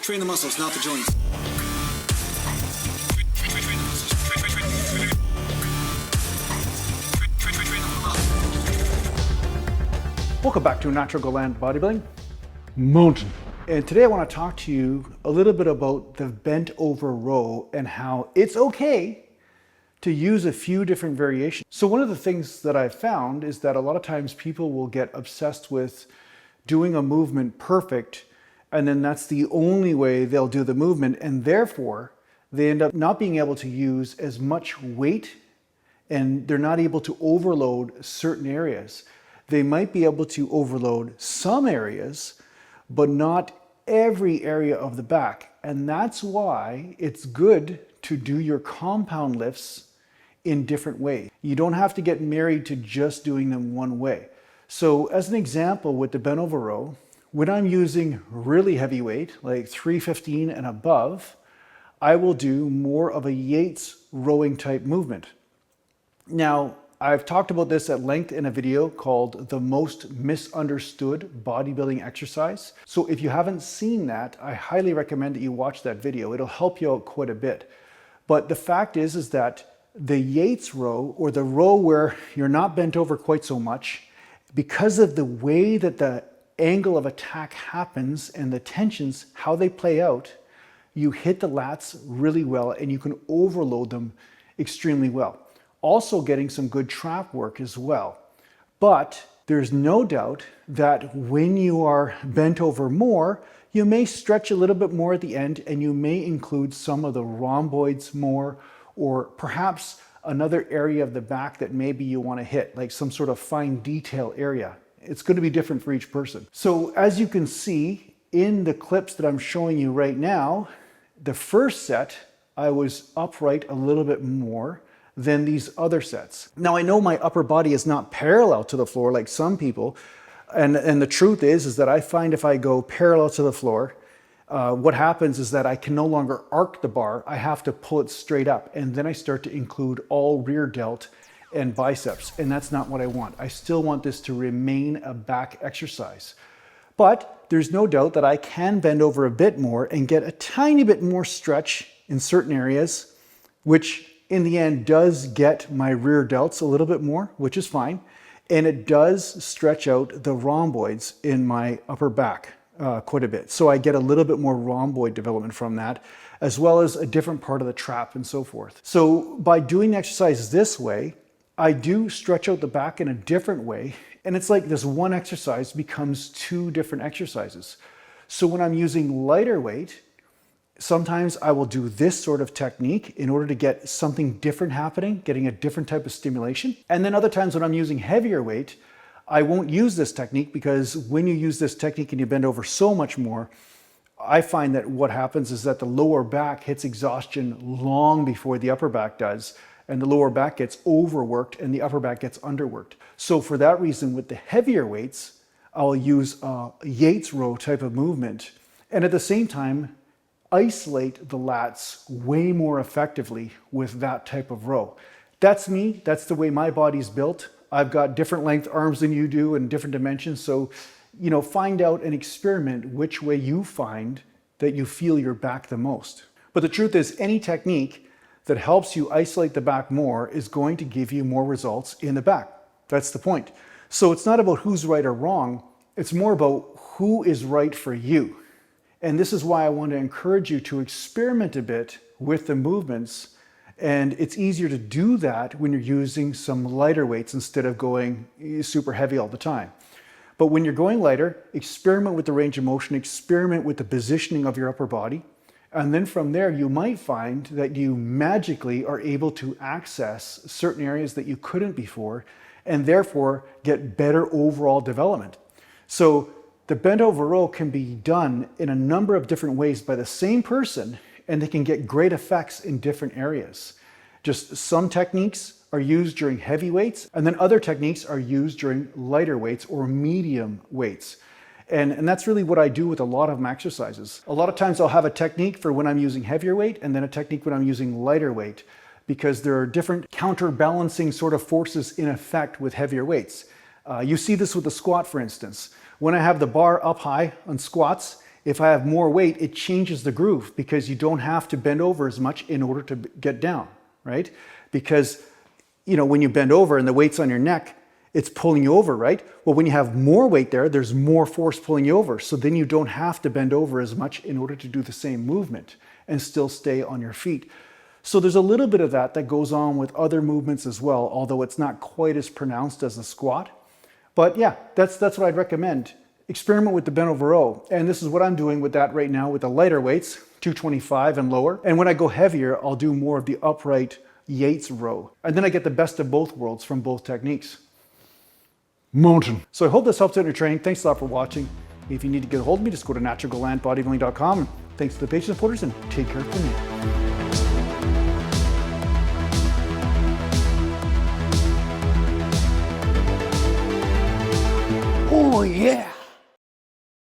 Train the muscles, not the joints. Welcome back to Natural Gland Bodybuilding Mountain. And today I want to talk to you a little bit about the bent over row and how it's okay to use a few different variations. So one of the things that I've found is that a lot of times people will get obsessed with doing a movement perfect, and then that's the only way they'll do the movement, and therefore they end up not being able to use as much weight, and they're not able to overload certain areas. They might be able to overload some areas, but not every area of the back. And that's why it's good to do your compound lifts in different ways. You don't have to get married to just doing them one way. So as an example with the bent over row, when I'm using really heavy weight, like 315 and above, I will do more of a Yates rowing type movement. Now, I've talked about this at length in a video called The Most Misunderstood Bodybuilding Exercise. So if you haven't seen that, I highly recommend that you watch that video. It'll help you out quite a bit. But the fact is that the Yates row, or the row where you're not bent over quite so much, because of the way that the angle of attack happens and the tensions, how they play out, you hit the lats really well and you can overload them extremely well. Also getting some good trap work as well. But there's no doubt that when you are bent over more, you may stretch a little bit more at the end, and you may include some of the rhomboids more, or perhaps another area of the back that maybe you want to hit, like some sort of fine detail area. It's going to be different for each person. So as you can see in the clips that I'm showing you right now, the first set, I was upright a little bit more than these other sets. Now I know my upper body is not parallel to the floor like some people, and the truth is that I find if I go parallel to the floor, what happens is that I can no longer arc the bar. I have to pull it straight up, and then I start to include all rear delt and biceps, and that's not what I want. I still want this to remain a back exercise. But there's no doubt that I can bend over a bit more and get a tiny bit more stretch in certain areas, which in the end does get my rear delts a little bit more, which is fine. And it does stretch out the rhomboids in my upper back quite a bit. So I get a little bit more rhomboid development from that, as well as a different part of the trap and so forth. So by doing the exercise this way, I do stretch out the back in a different way. And it's like this one exercise becomes two different exercises. So when I'm using lighter weight, sometimes I will do this sort of technique in order to get something different happening, getting a different type of stimulation. And then other times when I'm using heavier weight, I won't use this technique, because when you use this technique and you bend over so much more, I find that what happens is that the lower back hits exhaustion long before the upper back does, and the lower back gets overworked and the upper back gets underworked. So for that reason, with the heavier weights, I'll use a Yates row type of movement, and at the same time, isolate the lats way more effectively with that type of row. That's me. That's the way my body's built. I've got different length arms than you do and different dimensions. So, find out and experiment which way you find that you feel your back the most. But the truth is, any technique that helps you isolate the back more is going to give you more results in the back. That's the point. So it's not about who's right or wrong. It's more about who is right for you. And this is why I want to encourage you to experiment a bit with the movements. And it's easier to do that when you're using some lighter weights instead of going super heavy all the time. But when you're going lighter, experiment with the range of motion, experiment with the positioning of your upper body. And then from there, you might find that you magically are able to access certain areas that you couldn't before, and therefore get better overall development. So the bent over row can be done in a number of different ways by the same person, and they can get great effects in different areas. Just some techniques are used during heavy weights, and then other techniques are used during lighter weights or medium weights. And that's really what I do with a lot of my exercises. A lot of times I'll have a technique for when I'm using heavier weight, and then a technique when I'm using lighter weight, because there are different counterbalancing sort of forces in effect with heavier weights. You see this with the squat, for instance. When I have the bar up high on squats, If I have more weight, it changes the groove because you don't have to bend over as much in order to get down, right? Because, you know, when you bend over and the weight's on your neck, it's pulling you over, right? Well, when you have more weight there, there's more force pulling you over. So then you don't have to bend over as much in order to do the same movement and still stay on your feet. So there's a little bit of that goes on with other movements as well, although it's not quite as pronounced as a squat. But yeah, that's what I'd recommend. Experiment with the bent over row. And this is what I'm doing with that right now with the lighter weights, 225 and lower. And when I go heavier, I'll do more of the upright Yates row. And then I get the best of both worlds from both techniques. Mountain. So I hope this helps out in your training. Thanks a lot for watching. If you need to get a hold of me, just go to naturalgallantbodybuilding.com. Thanks to the patient supporters and take care for me. Oh yeah!